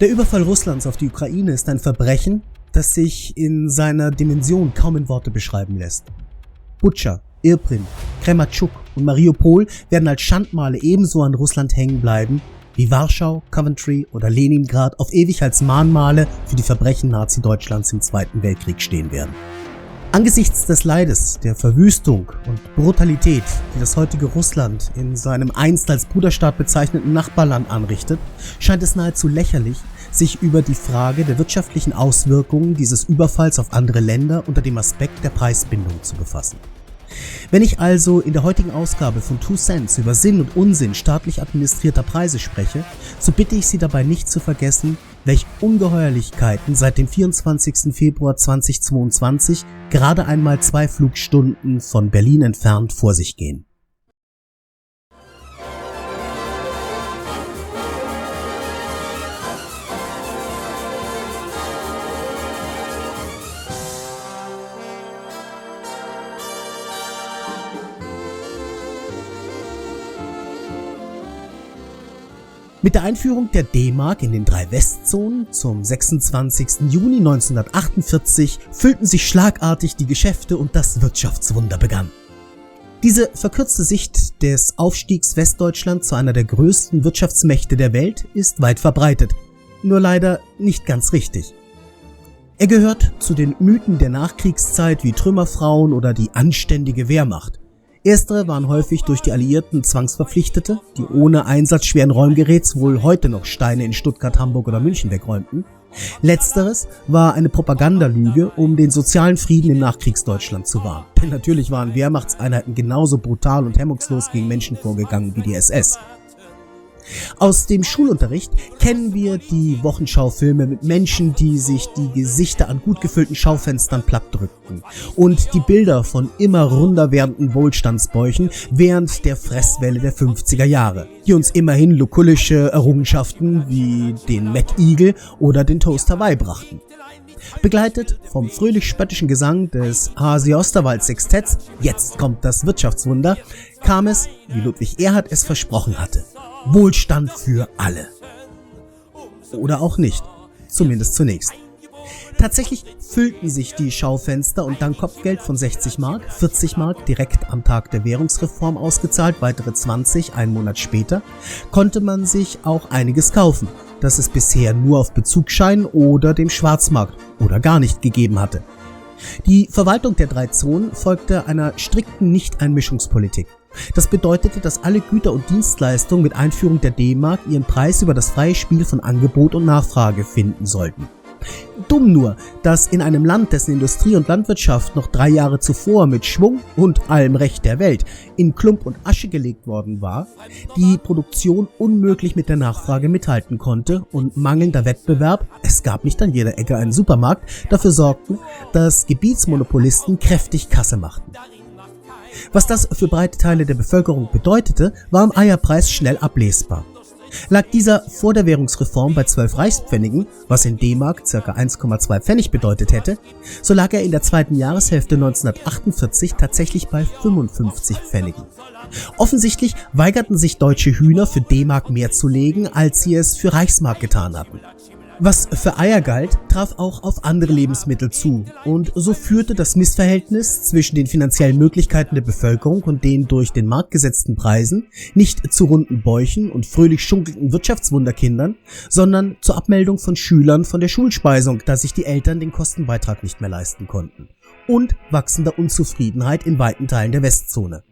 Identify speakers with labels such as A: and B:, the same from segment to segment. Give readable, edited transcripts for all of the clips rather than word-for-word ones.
A: Der Überfall Russlands auf die Ukraine ist ein Verbrechen, das sich in seiner Dimension kaum in Worte beschreiben lässt. Butscha, Irpin, Krematschuk und Mariupol werden als Schandmale ebenso an Russland hängen bleiben, wie Warschau, Coventry oder Leningrad auf ewig als Mahnmale für die Verbrechen Nazi-Deutschlands im Zweiten Weltkrieg stehen werden. Angesichts des Leides, der Verwüstung und Brutalität, die das heutige Russland in seinem einst als Bruderstaat bezeichneten Nachbarland anrichtet, scheint es nahezu lächerlich, sich über die Frage der wirtschaftlichen Auswirkungen dieses Überfalls auf andere Länder unter dem Aspekt der Preisbindung zu befassen. Wenn ich also in der heutigen Ausgabe von 2 Cents über Sinn und Unsinn staatlich administrierter Preise spreche, so bitte ich Sie dabei nicht zu vergessen, welche Ungeheuerlichkeiten seit dem 24. Februar 2022 gerade einmal 2 Flugstunden von Berlin entfernt vor sich gehen. Mit der Einführung der D-Mark in den 3 Westzonen zum 26. Juni 1948 füllten sich schlagartig die Geschäfte und das Wirtschaftswunder begann. Diese verkürzte Sicht des Aufstiegs Westdeutschland zu einer der größten Wirtschaftsmächte der Welt ist weit verbreitet, nur leider nicht ganz richtig. Er gehört zu den Mythen der Nachkriegszeit wie Trümmerfrauen oder die anständige Wehrmacht. Erstere waren häufig durch die Alliierten Zwangsverpflichtete, die ohne Einsatz schweren Räumgeräts wohl heute noch Steine in Stuttgart, Hamburg oder München wegräumten. Letzteres war eine Propagandalüge, um den sozialen Frieden im Nachkriegsdeutschland zu wahren. Denn natürlich waren Wehrmachtseinheiten genauso brutal und hemmungslos gegen Menschen vorgegangen wie die SS. Aus dem Schulunterricht kennen wir die Wochenschaufilme mit Menschen, die sich die Gesichter an gut gefüllten Schaufenstern plattdrückten und die Bilder von immer runder werdenden Wohlstandsbäuchen während der Fresswelle der 50er Jahre, die uns immerhin lukullische Errungenschaften wie den Mac Eagle oder den Toast Hawaii brachten. Begleitet vom fröhlich-spöttischen Gesang des Hasi Osterwald Sextetts, jetzt kommt das Wirtschaftswunder, kam es, wie Ludwig Erhard es versprochen hatte. Wohlstand für alle. Oder auch nicht. Zumindest zunächst. Tatsächlich füllten sich die Schaufenster und dank Kopfgeld von 60 Mark, 40 Mark direkt am Tag der Währungsreform ausgezahlt, weitere 20 einen Monat später, konnte man sich auch einiges kaufen, das es bisher nur auf Bezugsscheinen oder dem Schwarzmarkt oder gar nicht gegeben hatte. Die Verwaltung der 3 Zonen folgte einer strikten Nichteinmischungspolitik. Das bedeutete, dass alle Güter und Dienstleistungen mit Einführung der D-Mark ihren Preis über das freie Spiel von Angebot und Nachfrage finden sollten. Dumm nur, dass in einem Land, dessen Industrie und Landwirtschaft noch 3 Jahre zuvor mit Schwung und allem Recht der Welt in Klump und Asche gelegt worden war, die Produktion unmöglich mit der Nachfrage mithalten konnte und mangelnder Wettbewerb, es gab nicht an jeder Ecke einen Supermarkt, dafür sorgten, dass Gebietsmonopolisten kräftig Kasse machten. Was das für breite Teile der Bevölkerung bedeutete, war am Eierpreis schnell ablesbar. Lag dieser vor der Währungsreform bei 12 Reichspfennigen, was in D-Mark ca. 1,2 Pfennig bedeutet hätte, so lag er in der zweiten Jahreshälfte 1948 tatsächlich bei 55 Pfennigen. Offensichtlich weigerten sich deutsche Hühner für D-Mark mehr zu legen, als sie es für Reichsmark getan hatten. Was für Eier galt, traf auch auf andere Lebensmittel zu und so führte das Missverhältnis zwischen den finanziellen Möglichkeiten der Bevölkerung und den durch den Markt gesetzten Preisen nicht zu runden Bäuchen und fröhlich schunkelnden Wirtschaftswunderkindern, sondern zur Abmeldung von Schülern von der Schulspeisung, da sich die Eltern den Kostenbeitrag nicht mehr leisten konnten, und wachsender Unzufriedenheit in weiten Teilen der Westzone.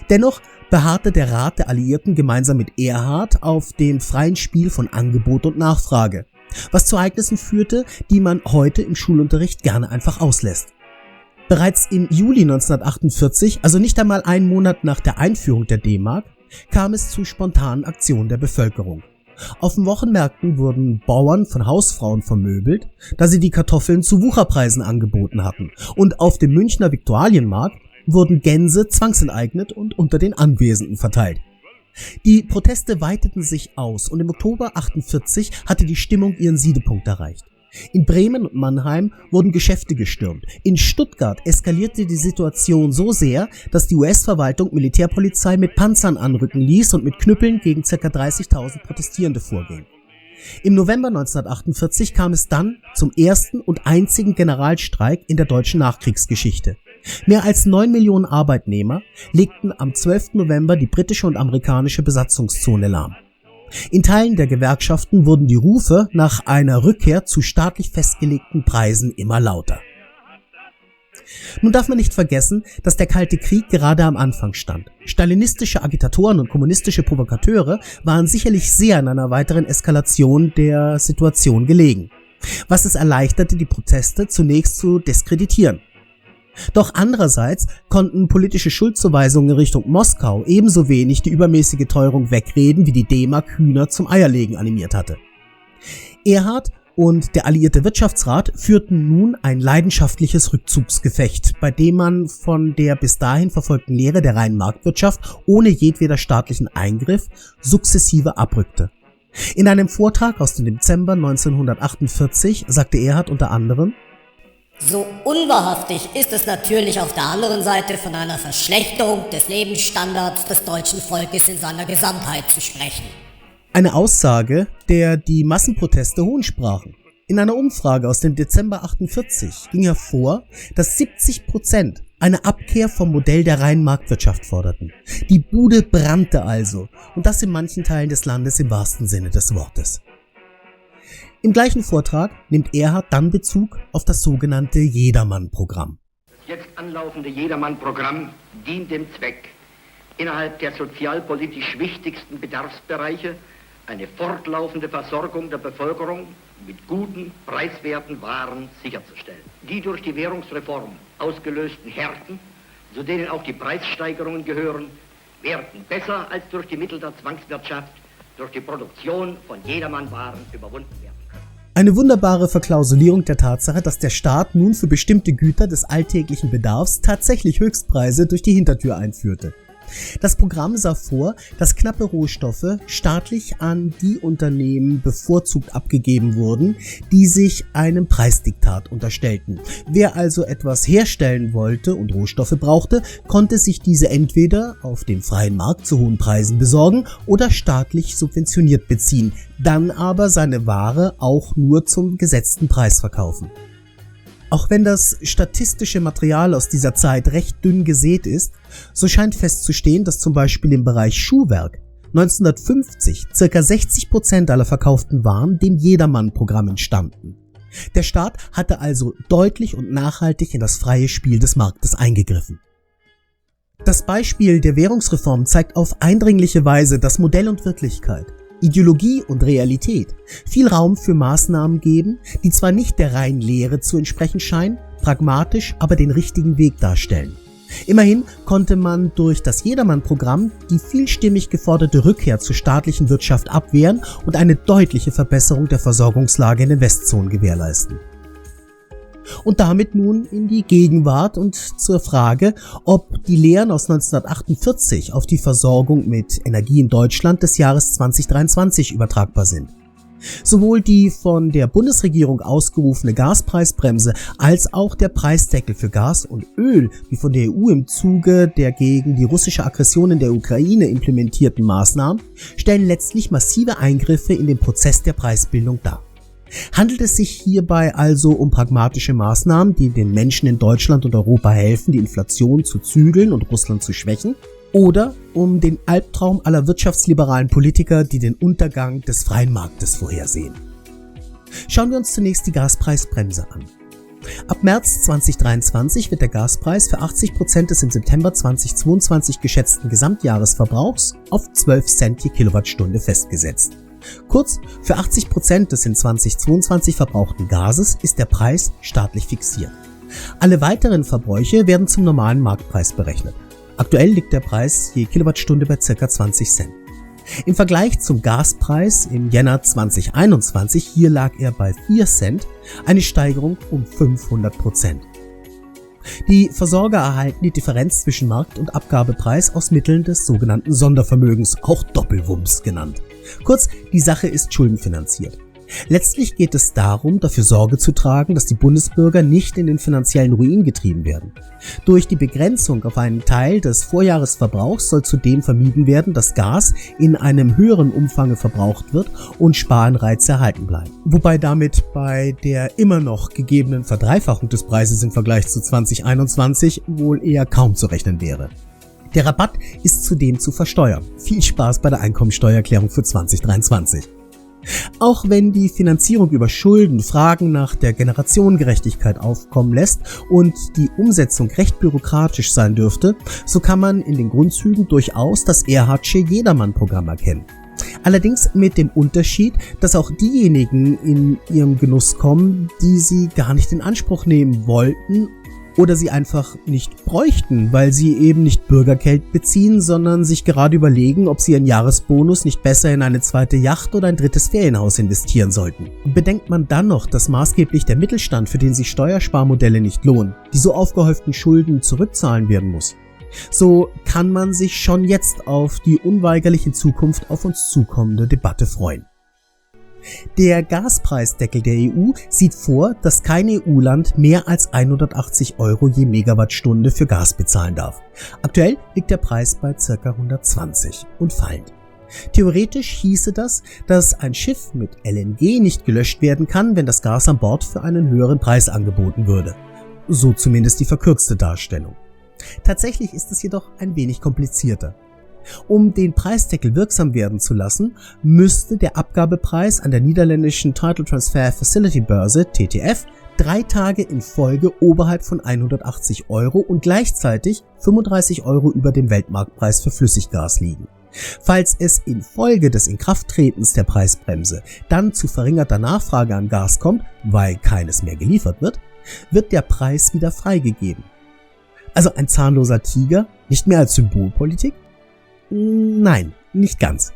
A: Dennoch beharrte der Rat der Alliierten gemeinsam mit Erhard auf dem freien Spiel von Angebot und Nachfrage, was zu Ereignissen führte, die man heute im Schulunterricht gerne einfach auslässt. Bereits im Juli 1948, also nicht einmal einen Monat nach der Einführung der D-Mark, kam es zu spontanen Aktionen der Bevölkerung. Auf den Wochenmärkten wurden Bauern von Hausfrauen vermöbelt, da sie die Kartoffeln zu Wucherpreisen angeboten hatten, und auf dem Münchner Viktualienmarkt wurden Gänse zwangsenteignet und unter den Anwesenden verteilt. Die Proteste weiteten sich aus und im Oktober 1948 hatte die Stimmung ihren Siedepunkt erreicht. In Bremen und Mannheim wurden Geschäfte gestürmt. In Stuttgart eskalierte die Situation so sehr, dass die US-Verwaltung Militärpolizei mit Panzern anrücken ließ und mit Knüppeln gegen ca. 30.000 Protestierende vorging. Im November 1948 kam es dann zum ersten und einzigen Generalstreik in der deutschen Nachkriegsgeschichte. Mehr als 9 Millionen Arbeitnehmer legten am 12. November die britische und amerikanische Besatzungszone lahm. In Teilen der Gewerkschaften wurden die Rufe nach einer Rückkehr zu staatlich festgelegten Preisen immer lauter. Nun darf man nicht vergessen, dass der Kalte Krieg gerade am Anfang stand. Stalinistische Agitatoren und kommunistische Provokateure waren sicherlich sehr an einer weiteren Eskalation der Situation gelegen, was es erleichterte, die Proteste zunächst zu diskreditieren. Doch andererseits konnten politische Schuldzuweisungen in Richtung Moskau ebenso wenig die übermäßige Teuerung wegreden, wie die D-Mark Hühner zum Eierlegen animiert hatte. Erhard und der alliierte Wirtschaftsrat führten nun ein leidenschaftliches Rückzugsgefecht, bei dem man von der bis dahin verfolgten Lehre der reinen Marktwirtschaft ohne jedweder staatlichen Eingriff sukzessive abrückte. In einem Vortrag aus dem Dezember 1948 sagte Erhard unter anderem:
B: So unwahrhaftig ist es natürlich auf der anderen Seite von einer Verschlechterung des Lebensstandards des deutschen Volkes in seiner Gesamtheit zu sprechen.
A: Eine Aussage, der die Massenproteste Hohn sprachen. In einer Umfrage aus dem Dezember 48 ging hervor, dass 70% eine Abkehr vom Modell der reinen Marktwirtschaft forderten. Die Bude brannte also, und das in manchen Teilen des Landes im wahrsten Sinne des Wortes. Im gleichen Vortrag nimmt Erhard dann Bezug auf das sogenannte Jedermann-Programm.
C: Das jetzt anlaufende Jedermann-Programm dient dem Zweck, innerhalb der sozialpolitisch wichtigsten Bedarfsbereiche eine fortlaufende Versorgung der Bevölkerung mit guten, preiswerten Waren sicherzustellen. Die durch die Währungsreform ausgelösten Härten, zu denen auch die Preissteigerungen gehören, werden besser als durch die Mittel der Zwangswirtschaft durch die Produktion von Jedermann-Waren überwunden werden können.
A: Eine wunderbare Verklausulierung der Tatsache, dass der Staat nun für bestimmte Güter des alltäglichen Bedarfs tatsächlich Höchstpreise durch die Hintertür einführte. Das Programm sah vor, dass knappe Rohstoffe staatlich an die Unternehmen bevorzugt abgegeben wurden, die sich einem Preisdiktat unterstellten. Wer also etwas herstellen wollte und Rohstoffe brauchte, konnte sich diese entweder auf dem freien Markt zu hohen Preisen besorgen oder staatlich subventioniert beziehen, dann aber seine Ware auch nur zum gesetzten Preis verkaufen. Auch wenn das statistische Material aus dieser Zeit recht dünn gesät ist, so scheint festzustehen, dass zum Beispiel im Bereich Schuhwerk 1950 ca. 60% aller verkauften Waren dem Jedermann-Programm entstammten. Der Staat hatte also deutlich und nachhaltig in das freie Spiel des Marktes eingegriffen. Das Beispiel der Währungsreform zeigt auf eindringliche Weise, dass Modell und Wirklichkeit, Ideologie und Realität viel Raum für Maßnahmen geben, die zwar nicht der reinen Lehre zu entsprechen scheinen, pragmatisch aber den richtigen Weg darstellen. Immerhin konnte man durch das Jedermann-Programm die vielstimmig geforderte Rückkehr zur staatlichen Wirtschaft abwehren und eine deutliche Verbesserung der Versorgungslage in den Westzonen gewährleisten. Und damit nun in die Gegenwart und zur Frage, ob die Lehren aus 1948 auf die Versorgung mit Energie in Deutschland des Jahres 2023 übertragbar sind. Sowohl die von der Bundesregierung ausgerufene Gaspreisbremse als auch der Preisdeckel für Gas und Öl, wie von der EU im Zuge der gegen die russische Aggression in der Ukraine implementierten Maßnahmen, stellen letztlich massive Eingriffe in den Prozess der Preisbildung dar. Handelt es sich hierbei also um pragmatische Maßnahmen, die den Menschen in Deutschland und Europa helfen, die Inflation zu zügeln und Russland zu schwächen? Oder um den Albtraum aller wirtschaftsliberalen Politiker, die den Untergang des freien Marktes vorhersehen? Schauen wir uns zunächst die Gaspreisbremse an. Ab März 2023 wird der Gaspreis für 80% des im September 2022 geschätzten Gesamtjahresverbrauchs auf 12 Cent je Kilowattstunde festgesetzt. Kurz, für 80% des in 2022 verbrauchten Gases ist der Preis staatlich fixiert. Alle weiteren Verbräuche werden zum normalen Marktpreis berechnet. Aktuell liegt der Preis je Kilowattstunde bei ca. 20 Cent. Im Vergleich zum Gaspreis im Jänner 2021, hier lag er bei 4 Cent, eine Steigerung um 500%. Die Versorger erhalten die Differenz zwischen Markt- und Abgabepreis aus Mitteln des sogenannten Sondervermögens, auch Doppelwumms genannt. Kurz, die Sache ist schuldenfinanziert. Letztlich geht es darum, dafür Sorge zu tragen, dass die Bundesbürger nicht in den finanziellen Ruin getrieben werden. Durch die Begrenzung auf einen Teil des Vorjahresverbrauchs soll zudem vermieden werden, dass Gas in einem höheren Umfang verbraucht wird und Sparanreize erhalten bleiben. Wobei damit bei der immer noch gegebenen Verdreifachung des Preises im Vergleich zu 2021 wohl eher kaum zu rechnen wäre. Der Rabatt ist zudem zu versteuern. Viel Spaß bei der Einkommensteuererklärung für 2023. Auch wenn die Finanzierung über Schulden Fragen nach der Generationengerechtigkeit aufkommen lässt und die Umsetzung recht bürokratisch sein dürfte, so kann man in den Grundzügen durchaus das Erhardsche Jedermann-Programm erkennen. Allerdings mit dem Unterschied, dass auch diejenigen in ihrem Genuss kommen, die sie gar nicht in Anspruch nehmen wollten oder sie einfach nicht bräuchten, weil sie eben nicht Bürgergeld beziehen, sondern sich gerade überlegen, ob sie ihren Jahresbonus nicht besser in eine zweite Yacht oder ein drittes Ferienhaus investieren sollten. Bedenkt man dann noch, dass maßgeblich der Mittelstand, für den sich Steuersparmodelle nicht lohnen, die so aufgehäuften Schulden zurückzahlen werden muss, so kann man sich schon jetzt auf die unweigerlich in Zukunft auf uns zukommende Debatte freuen. Der Gaspreisdeckel der EU sieht vor, dass kein EU-Land mehr als 180 € je Megawattstunde für Gas bezahlen darf. Aktuell liegt der Preis bei ca. 120 und fallend. Theoretisch hieße das, dass ein Schiff mit LNG nicht gelöscht werden kann, wenn das Gas an Bord für einen höheren Preis angeboten würde. So zumindest die verkürzte Darstellung. Tatsächlich ist es jedoch ein wenig komplizierter. Um den Preisdeckel wirksam werden zu lassen, müsste der Abgabepreis an der niederländischen Tidal Transfer Facility Börse TTF 3 Tage in Folge oberhalb von 180 € und gleichzeitig 35 € über dem Weltmarktpreis für Flüssiggas liegen. Falls es infolge des Inkrafttretens der Preisbremse dann zu verringerter Nachfrage an Gas kommt, weil keines mehr geliefert wird, wird der Preis wieder freigegeben. Also ein zahnloser Tiger, nicht mehr als Symbolpolitik? Nein, nicht ganz.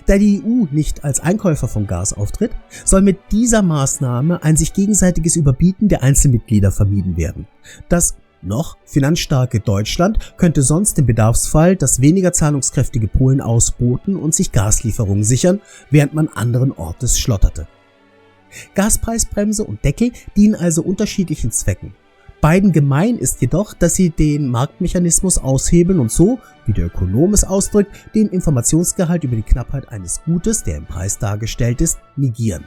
A: Da die EU nicht als Einkäufer von Gas auftritt, soll mit dieser Maßnahme ein sich gegenseitiges Überbieten der Einzelmitglieder vermieden werden. Das noch finanzstarke Deutschland könnte sonst im Bedarfsfall das weniger zahlungskräftige Polen ausboten und sich Gaslieferungen sichern, während man anderen Ortes schlotterte. Gaspreisbremse und Deckel dienen also unterschiedlichen Zwecken. Beiden gemein ist jedoch, dass sie den Marktmechanismus aushebeln und so, wie der Ökonom es ausdrückt, den Informationsgehalt über die Knappheit eines Gutes, der im Preis dargestellt ist, negieren.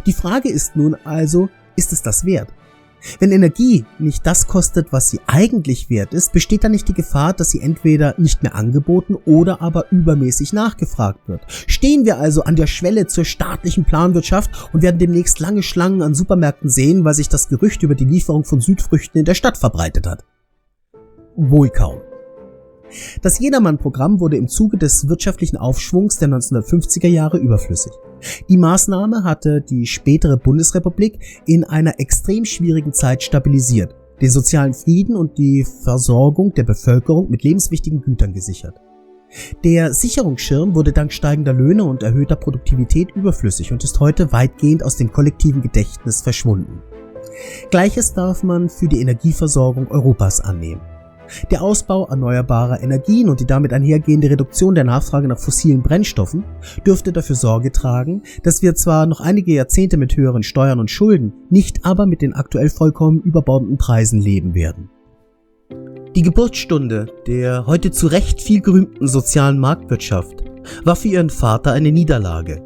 A: Die Frage ist nun also, ist es das wert? Wenn Energie nicht das kostet, was sie eigentlich wert ist, besteht da nicht die Gefahr, dass sie entweder nicht mehr angeboten oder aber übermäßig nachgefragt wird. Stehen wir also an der Schwelle zur staatlichen Planwirtschaft und werden demnächst lange Schlangen an Supermärkten sehen, weil sich das Gerücht über die Lieferung von Südfrüchten in der Stadt verbreitet hat? Wohl kaum. Das Jedermann-Programm wurde im Zuge des wirtschaftlichen Aufschwungs der 1950er Jahre überflüssig. Die Maßnahme hatte die spätere Bundesrepublik in einer extrem schwierigen Zeit stabilisiert, den sozialen Frieden und die Versorgung der Bevölkerung mit lebenswichtigen Gütern gesichert. Der Sicherungsschirm wurde dank steigender Löhne und erhöhter Produktivität überflüssig und ist heute weitgehend aus dem kollektiven Gedächtnis verschwunden. Gleiches darf man für die Energieversorgung Europas annehmen. Der Ausbau erneuerbarer Energien und die damit einhergehende Reduktion der Nachfrage nach fossilen Brennstoffen dürfte dafür Sorge tragen, dass wir zwar noch einige Jahrzehnte mit höheren Steuern und Schulden, nicht aber mit den aktuell vollkommen überbordenden Preisen leben werden. Die Geburtsstunde der heute zu Recht viel gerühmten sozialen Marktwirtschaft war für ihren Vater eine Niederlage.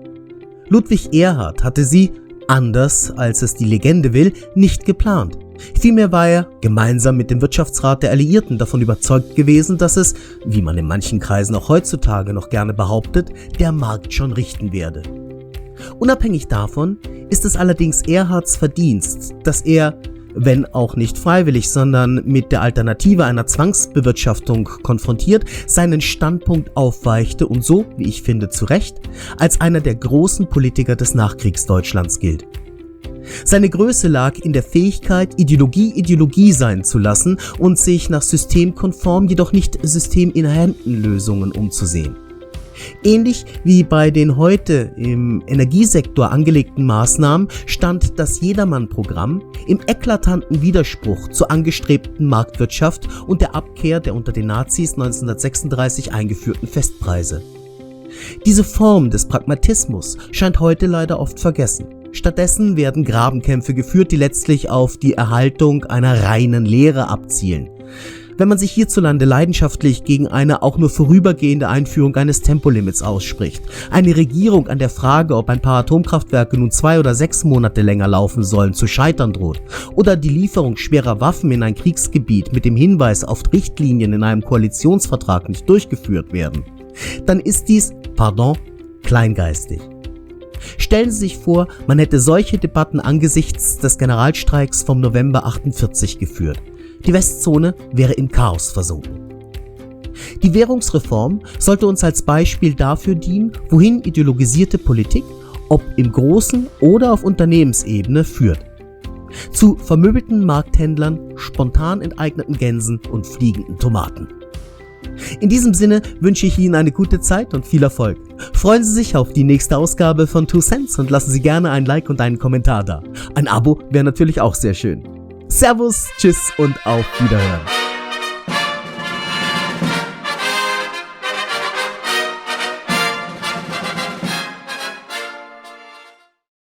A: Ludwig Erhard hatte sie, anders als es die Legende will, nicht geplant. Vielmehr war er, gemeinsam mit dem Wirtschaftsrat der Alliierten, davon überzeugt gewesen, dass es, wie man in manchen Kreisen auch heutzutage noch gerne behauptet, der Markt schon richten werde. Unabhängig davon ist es allerdings Erhards Verdienst, dass er, wenn auch nicht freiwillig, sondern mit der Alternative einer Zwangsbewirtschaftung konfrontiert, seinen Standpunkt aufweichte und so, wie ich finde, zu Recht, als einer der großen Politiker des Nachkriegsdeutschlands gilt. Seine Größe lag in der Fähigkeit, Ideologie sein zu lassen und sich nach systemkonform, jedoch nicht systeminhärenten Lösungen umzusehen. Ähnlich wie bei den heute im Energiesektor angelegten Maßnahmen stand das Jedermann-Programm im eklatanten Widerspruch zur angestrebten Marktwirtschaft und der Abkehr der unter den Nazis 1936 eingeführten Festpreise. Diese Form des Pragmatismus scheint heute leider oft vergessen. Stattdessen werden Grabenkämpfe geführt, die letztlich auf die Erhaltung einer reinen Lehre abzielen. Wenn man sich hierzulande leidenschaftlich gegen eine auch nur vorübergehende Einführung eines Tempolimits ausspricht, eine Regierung an der Frage, ob ein paar Atomkraftwerke nun 2 oder 6 Monate länger laufen sollen, zu scheitern droht, oder die Lieferung schwerer Waffen in ein Kriegsgebiet mit dem Hinweis auf Richtlinien in einem Koalitionsvertrag nicht durchgeführt werden, dann ist dies, kleingeistig. Stellen Sie sich vor, man hätte solche Debatten angesichts des Generalstreiks vom November 48 geführt. Die Westzone wäre im Chaos versunken. Die Währungsreform sollte uns als Beispiel dafür dienen, wohin ideologisierte Politik, ob im Großen oder auf Unternehmensebene, führt. Zu vermöbelten Markthändlern, spontan enteigneten Gänsen und fliegenden Tomaten. In diesem Sinne wünsche ich Ihnen eine gute Zeit und viel Erfolg. Freuen Sie sich auf die nächste Ausgabe von 2 Cents und lassen Sie gerne ein Like und einen Kommentar da. Ein Abo wäre natürlich auch sehr schön. Servus, tschüss und auf Wiederhören.